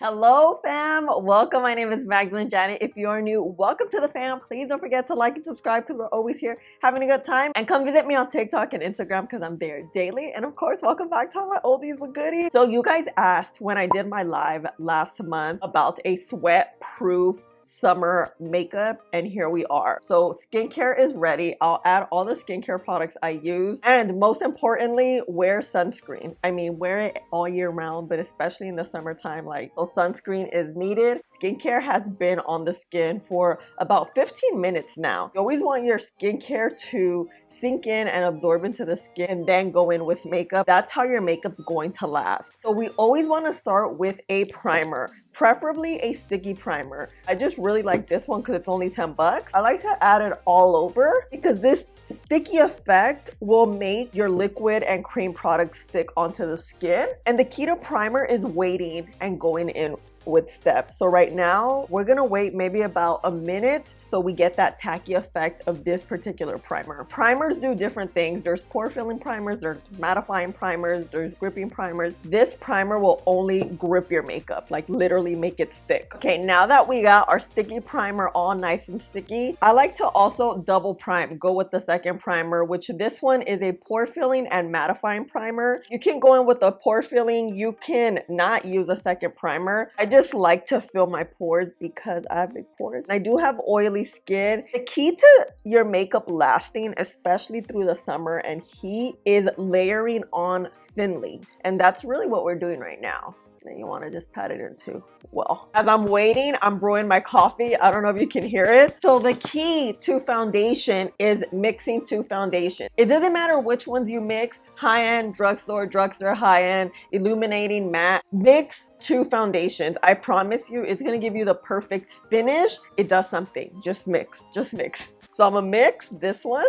Hello fam, welcome. My name is MagdalineJanet. If you are new, welcome to the fam. Please don't forget to like and subscribe because we're always here having a good time. And come visit me on TikTok and Instagram because I'm there daily. And of course, welcome back to all my oldies but goodies. So you guys asked when I did my live last month about a sweat-proof summer makeup, and here we are. So skincare is ready. I'll add all the skincare products I use, and most importantly, wear sunscreen. I mean, wear it all year round, but especially in the summertime, so sunscreen is needed. Skincare has been on the skin for about 15 minutes now. You always want your skincare to sink in and absorb into the skin and then go in with makeup. That's how your makeup's going to last. So we always want to start with a primer, preferably a sticky primer. I just really like this one because it's only 10 bucks. I like to add it all over because this sticky effect will make your liquid and cream products stick onto the skin. And the key to primer is waiting and going in with steps. So right now we're gonna wait maybe about a minute so we get that tacky effect of this particular primer. Primers do different things. There's pore filling primers, there's mattifying primers, there's gripping primers. This primer will only grip your makeup, like literally make it stick. Okay, now that we got our sticky primer all nice and sticky, I like to also double prime, go with the second primer, which this one is a pore filling and mattifying primer. You can go in with a pore filling, you can not use a second primer. I just like to fill my pores because I have big pores. I do have oily skin. The key to your makeup lasting, especially through the summer and heat, is layering on thinly. And that's really what we're doing right now. Then you want to just pat it into. Well, as I'm waiting, I'm brewing my coffee. I don't know if you can hear it. So the key to foundation is mixing two foundations. It doesn't matter which ones you mix, high-end, drugstore, high-end, illuminating, matte. Mix two foundations. I promise you, it's gonna give you the perfect finish. It does something. Just mix, just mix. So I'm gonna mix this one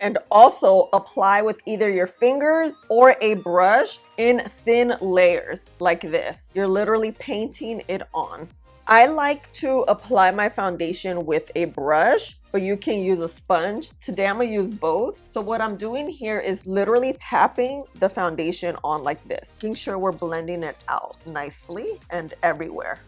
and also apply with either your fingers or a brush in thin layers like this. You're literally painting it on. I like to apply my foundation with a brush, but you can use a sponge. Today I'm gonna use both. So what I'm doing here is literally tapping the foundation on like this, making sure we're blending it out nicely and everywhere.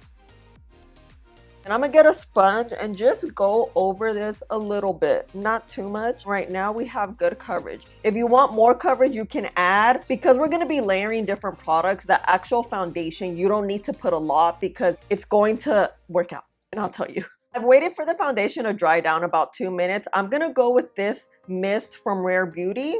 And I'm gonna get a sponge and just go over this a little bit, not too much. Right now we have good coverage. If you want more coverage, you can add, because we're gonna be layering different products, the actual foundation, you don't need to put a lot because it's going to work out, and I'll tell you. I've waited for the foundation to dry down about 2 minutes. I'm gonna go with this mist from Rare Beauty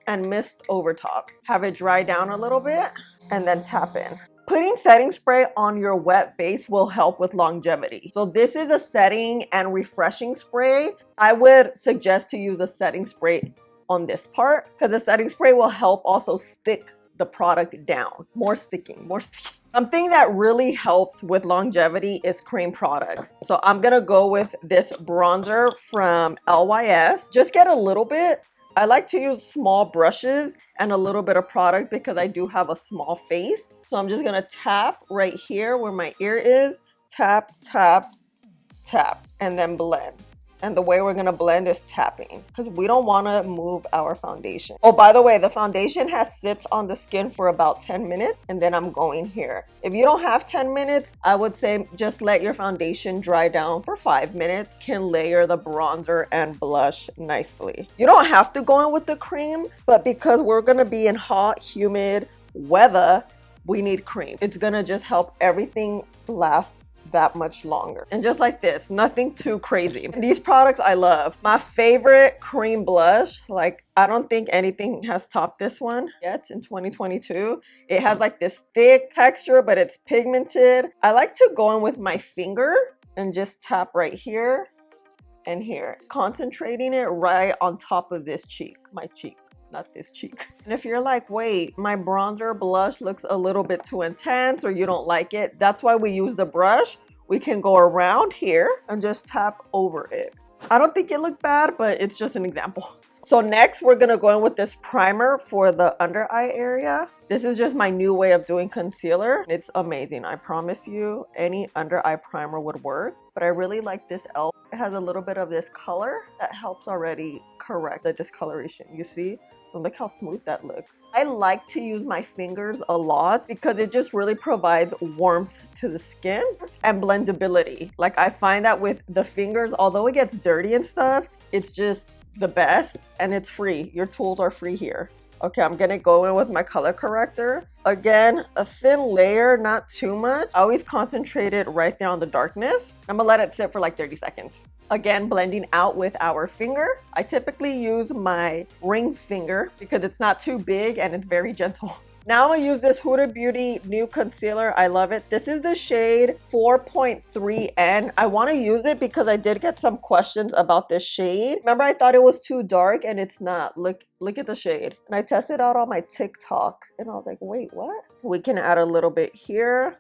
and mist over top. Have it dry down a little bit and then tap in. Putting setting spray on your wet base will help with longevity. So this is a setting and refreshing spray. I would suggest to use a setting spray on this part because the setting spray will help also stick the product down. More sticking, more sticking. Something that really helps with longevity is cream products. So I'm gonna go with this bronzer from LYS. Just get a little bit. I like to use small brushes and a little bit of product because I do have a small face. So I'm just gonna tap right here where my ear is, tap, tap, tap, and then blend. And the way we're gonna blend is tapping because we don't wanna move our foundation. Oh, by the way, the foundation has sit on the skin for about 10 minutes and then I'm going here. If you don't have 10 minutes, I would say just let your foundation dry down for 5 minutes. Can layer the bronzer and blush nicely. You don't have to go in with the cream, but because we're gonna be in hot, humid weather, we need cream. It's gonna just help everything last that much longer. And just like this, nothing too crazy. These products I love. My favorite cream blush, I don't think anything has topped this one yet in 2022. It has like this thick texture, but it's pigmented. I like to go in with my finger and just tap right here and here, concentrating it right on top of this cheek, my cheek. Not this cheek. And if you're like, wait, my bronzer blush looks a little bit too intense or you don't like it, that's why we use the brush. We can go around here and just tap over it. I don't think it looked bad, but it's just an example. So next we're gonna go in with this primer for the under eye area. This is just my new way of doing concealer. It's amazing. I promise you any under eye primer would work, but I really like this e.l.f. It has a little bit of this color that helps already correct the discoloration. You see? And look how smooth that looks. I like to use my fingers a lot because it just really provides warmth to the skin and blendability. Like I find that with the fingers, although it gets dirty and stuff, it's just the best and it's free. Your tools are free here. Okay, I'm gonna go in with my color corrector. Again, a thin layer, not too much. I always concentrate it right there on the darkness. I'm gonna let it sit for like 30 seconds. Again, blending out with our finger. I typically use my ring finger because it's not too big and it's very gentle. Now I'm gonna use this Huda Beauty new concealer. I love it. This is the shade 4.3N. I wanna use it because I did get some questions about this shade. Remember, I thought it was too dark and it's not. Look at the shade. And I tested out on my TikTok and I was like, wait, what? We can add a little bit here,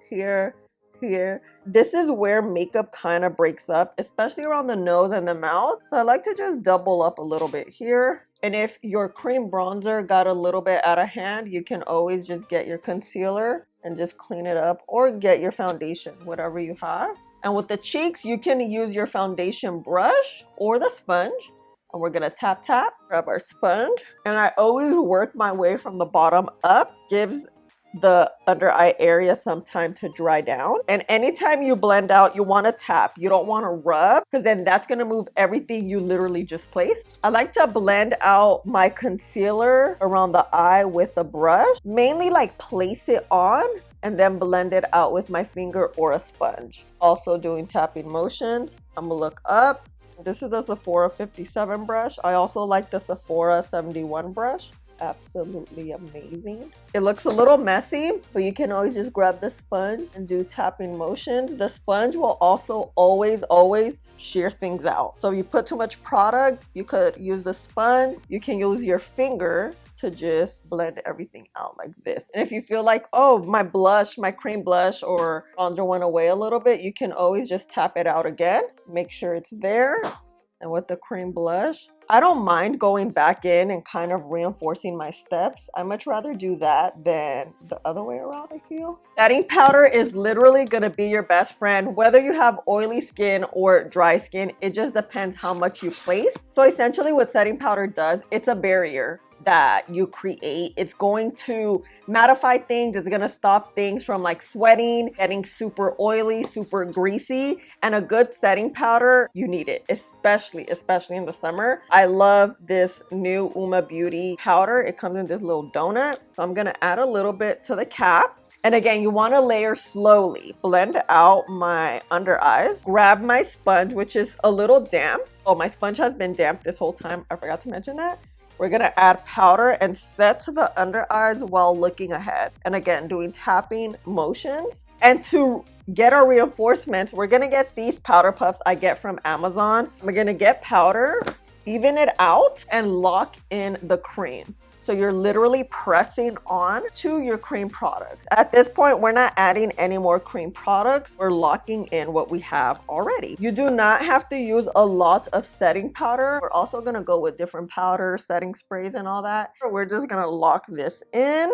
here, here. This is where makeup kind of breaks up, especially around the nose and the mouth. So I like to just double up a little bit here. And if your cream bronzer got a little bit out of hand, you can always just get your concealer and just clean it up, or get your foundation, whatever you have. And with the cheeks, you can use your foundation brush or the sponge. And we're gonna tap, tap, grab our sponge. And I always work my way from the bottom up, gives the under eye area some time to dry down. And anytime you blend out, you want to tap. You don't want to rub, because then that's going to move everything you literally just placed. I like to blend out my concealer around the eye with a brush, mainly like place it on and then blend it out with my finger or a sponge. Also doing tapping motion. I'm gonna look up. This is the Sephora 57 brush. I also like the Sephora 71 brush. Absolutely amazing. It looks a little messy, but you can always just grab the sponge and do tapping motions. The sponge will also always shear things out. So if you put too much product, you could use the sponge. You can use your finger to just blend everything out like this. And if you feel like, oh, my blush, my cream blush or bronzer went away a little bit, you can always just tap it out again. Make sure it's there. And with the cream blush, I don't mind going back in and kind of reinforcing my steps. I much rather do that than the other way around, I feel. Setting powder is literally gonna be your best friend, whether you have oily skin or dry skin. It just depends how much you place. So essentially what setting powder does, it's a barrier that you create. It's going to mattify things. It's gonna stop things from like sweating, getting super oily, super greasy. And a good setting powder, you need it, especially in the summer. I love this new Uma Beauty powder. It comes in this little donut. So I'm gonna add a little bit to the cap. And again, you want to layer slowly. Blend out my under eyes. Grab my sponge, which is a little damp. Oh, my sponge has been damp this whole time. I forgot to mention that. We're gonna add powder and set to the under eyes while looking ahead. And again, doing tapping motions. And to get our reinforcements, we're gonna get these powder puffs I get from Amazon. We're gonna get powder, even it out, and lock in the cream. So you're literally pressing on to your cream products. At this point, we're not adding any more cream products. We're locking in what we have already. You do not have to use a lot of setting powder. We're also gonna go with different powder, setting sprays and all that. We're just gonna lock this in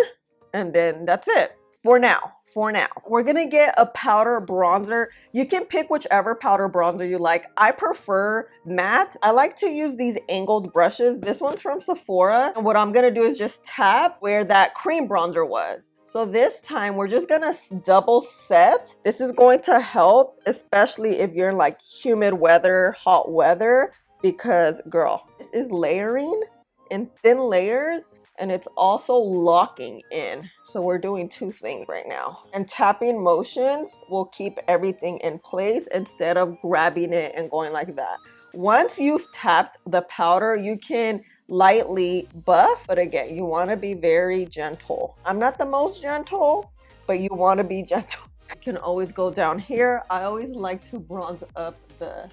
and then that's it for now. We're gonna get a powder bronzer. You can pick whichever powder bronzer you like. I prefer matte. I like to use these angled brushes. This one's from Sephora. And what I'm gonna do is just tap where that cream bronzer was. So this time we're just gonna double set. This is going to help, especially if you're in like humid weather, hot weather, because girl, this is layering in thin layers. And it's also locking in. So we're doing two things right now. And tapping motions will keep everything in place instead of grabbing it and going like that. Once you've tapped the powder, you can lightly buff, but again, you want to be very gentle. I'm not the most gentle, but you want to be gentle. You can always go down here. I always like to bronze up the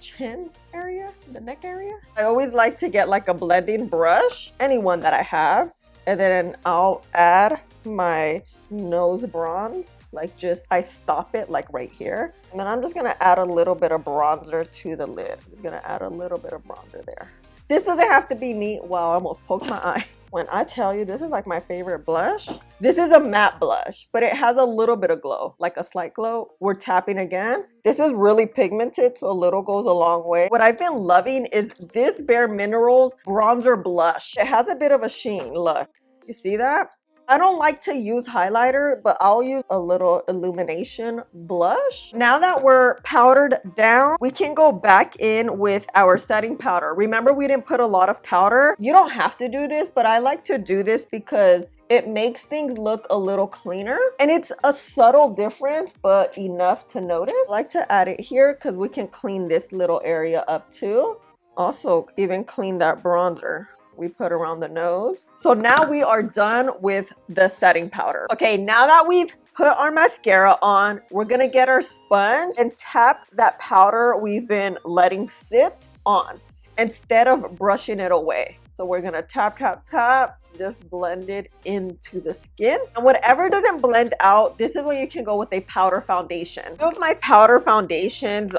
chin area, the neck area. I always like to get like a blending brush, any one that I have, and then I'll add my nose bronze, like just I stop it like right here, and then I'm just gonna add a little bit of bronzer to the lid. I'm just gonna add a little bit of bronzer there. This doesn't have to be neat. Wow, I almost poked my eye. When I tell you this is like my favorite blush, this is a matte blush, but it has a little bit of glow, like a slight glow. We're tapping again. This is really pigmented, so a little goes a long way. What I've been loving is this Bare Minerals bronzer blush. It has a bit of a sheen, look. You see that? I don't like to use highlighter, but I'll use a little illumination blush. Now that we're powdered down, we can go back in with our setting powder. Remember, we didn't put a lot of powder. You don't have to do this, but I like to do this because it makes things look a little cleaner. And it's a subtle difference, but enough to notice. I like to add it here because we can clean this little area up too. Also, even clean that bronzer we put around the nose. So now we are done with the setting powder. Okay, now that we've put our mascara on, we're gonna get our sponge and tap that powder we've been letting sit on instead of brushing it away. So we're gonna tap, tap, tap, just blend it into the skin. And whatever doesn't blend out, this is when you can go with a powder foundation. Two of my powder foundations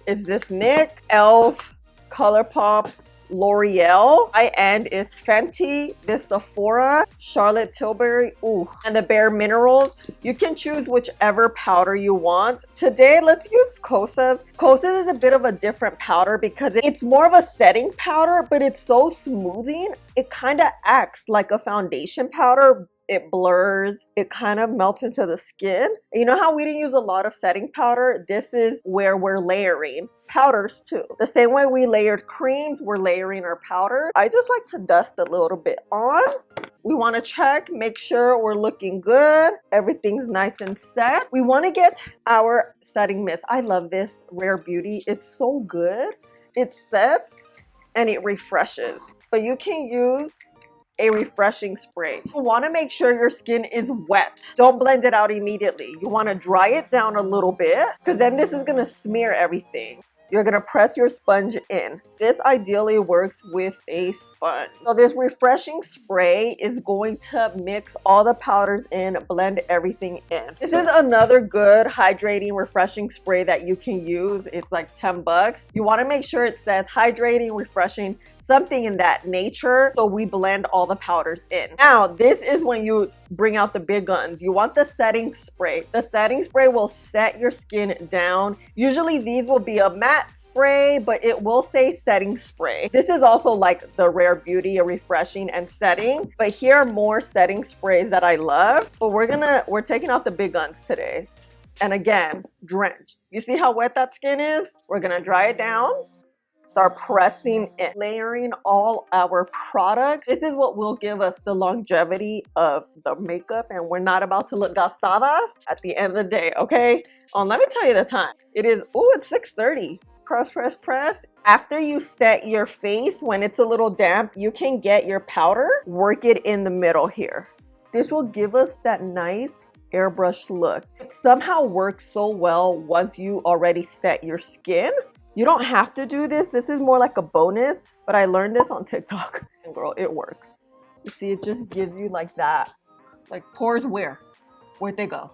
is this NYX, e.l.f., ColourPop, L'Oreal. My end is Fenty, this Sephora, Charlotte Tilbury, and the Bare Minerals. You can choose whichever powder you want. Today, let's use Kosas. Kosas is a bit of a different powder because it's more of a setting powder, but it's so smoothing. It kind of acts like a foundation powder. It blurs, it kind of melts into the skin. You know how we didn't use a lot of setting powder? This is where we're layering powders too. The same way we layered creams, we're layering our powder. I just like to dust a little bit on. We want to check, make sure we're looking good. Everything's nice and set. We want to get our setting mist. I love this Rare Beauty. It's so good. It sets and it refreshes. But you can use a refreshing spray. You want to make sure your skin is wet. Don't blend it out immediately. You want to dry it down a little bit because then this is going to smear everything. You're going to press your sponge in. This ideally works with a sponge. So this refreshing spray is going to mix all the powders in, blend everything in. This is another good hydrating, refreshing spray that you can use. It's like 10 bucks. You want to make sure it says hydrating, refreshing, something in that nature. So we blend all the powders in. Now, this is when you bring out the big guns. You want the setting spray. The setting spray will set your skin down. Usually these will be a matte spray, but it will say setting spray. This is also like the Rare Beauty, a refreshing and setting, but here are more setting sprays that I love. But we're taking out the big guns today. And again, drench. You see how wet that skin is? We're gonna dry it down. Start pressing it, layering all our products. This is what will give us the longevity of the makeup, and we're not about to look gastadas at the end of the day, okay? Let me tell you the time. It's 6:30. Press, press, press. After you set your face, when it's a little damp, you can get your powder, work it in the middle here. This will give us that nice airbrushed look. It somehow works so well once you already set your skin. You don't have to do this. This is more like a bonus, but I learned this on TikTok. And girl, it works. You see, it just gives you like that. Like pores where? Where'd they go?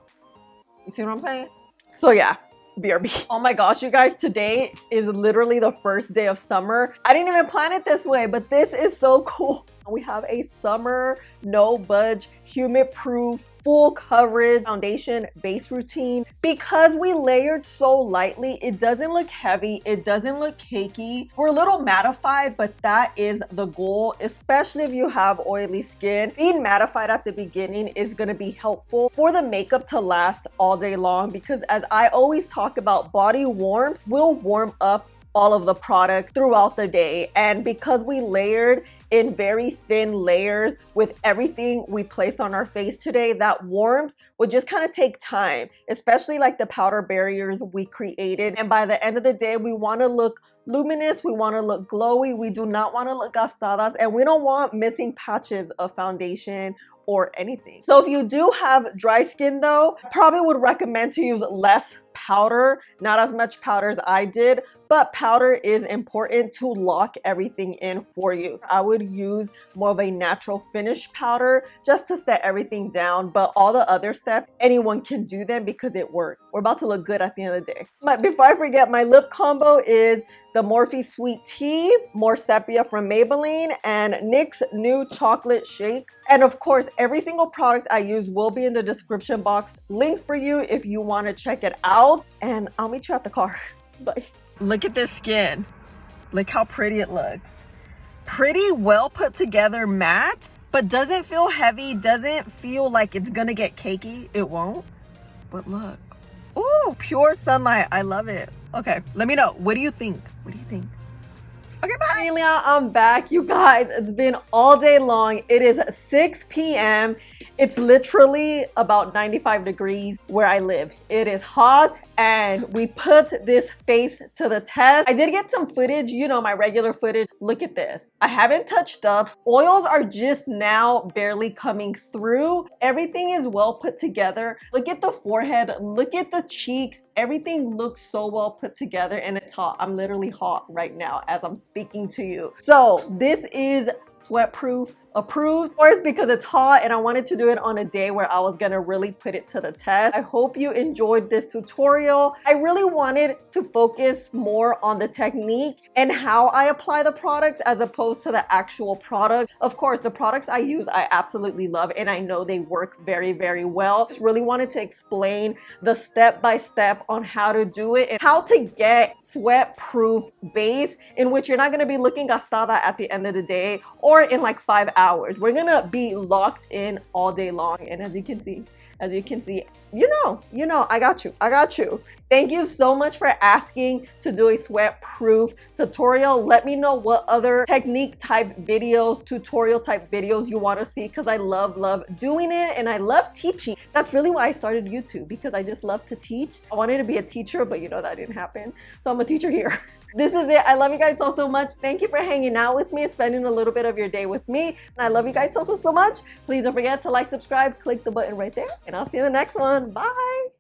You see what I'm saying? So yeah, BRB. Oh my gosh, you guys, today is literally the first day of summer. I didn't even plan it this way, but this is so cool. We have a summer, no budge, humid proof, full coverage foundation base routine. Because we layered so lightly, it doesn't look heavy, it doesn't look cakey. We're a little mattified, but that is the goal, especially if you have oily skin. Being mattified at the beginning is gonna be helpful for the makeup to last all day long, because as I always talk about, body warmth will warm up all of the products throughout the day. And because we layered in very thin layers with everything we placed on our face today, that warmth would just kind of take time, especially like the powder barriers we created. And by the end of the day, we want to look luminous, we want to look glowy, we do not want to look gastadas, and we don't want missing patches of foundation or anything. So if you do have dry skin though, I probably would recommend to use less powder, not as much powder as I did, but powder is important to lock everything in for you. I would use more of a natural finish powder just to set everything down, but all the other steps, anyone can do them because it works. We're about to look good at the end of the day. But before I forget, my lip combo is the Morphe Sweet Tea, More Sepia from Maybelline, and NYX's new Chocolate Shake. And of course, every single product I use will be in the description box. Link for you if you want to check it out. And I'll meet you at the car. Bye. Look at this skin. Look how pretty it looks. Pretty well put together matte, but doesn't feel heavy, doesn't feel like it's gonna get cakey. It won't. But look. Ooh, pure sunlight. I love it. Okay, let me know. What do you think? What do you think? Okay, bye. Familia, I'm back. You guys, it's been all day long. It is 6 p.m. It's literally about 95 degrees where I live. It is hot and we put this face to the test. I did get some footage, you know, my regular footage. Look at this. I haven't touched up. Oils are just now barely coming through. Everything is well put together. Look at the forehead. Look at the cheeks. Everything looks so well put together and it's hot. I'm literally hot right now as I'm speaking to you. So this is sweatproof approved, of course, because it's hot and I wanted to do it on a day where I was gonna really put it to the test. I hope you enjoyed this tutorial. I really wanted to focus more on the technique and how I apply the products as opposed to the actual product. Of course, the products I use, I absolutely love and I know they work very, very well. Just really wanted to explain the step-by-step on how to do it and how to get sweat-proof base in which you're not gonna be looking gastada at the end of the day or in like 5 hours. We're gonna be locked in all day long. And as you can see, you know, I got you. Thank you so much for asking to do a sweat proof tutorial. Let me know what other technique type videos, tutorial type videos you want to see, because I love doing it and I love teaching. That's really why I started YouTube, because I just love to teach. I wanted to be a teacher, but you know, that didn't happen. So I'm a teacher here. This is it. I love you guys so much. Thank you for hanging out with me and spending a little bit of your day with me. And I love you guys so much. Please don't forget to like, subscribe, click the button right there, and I'll see you in the next one. Bye.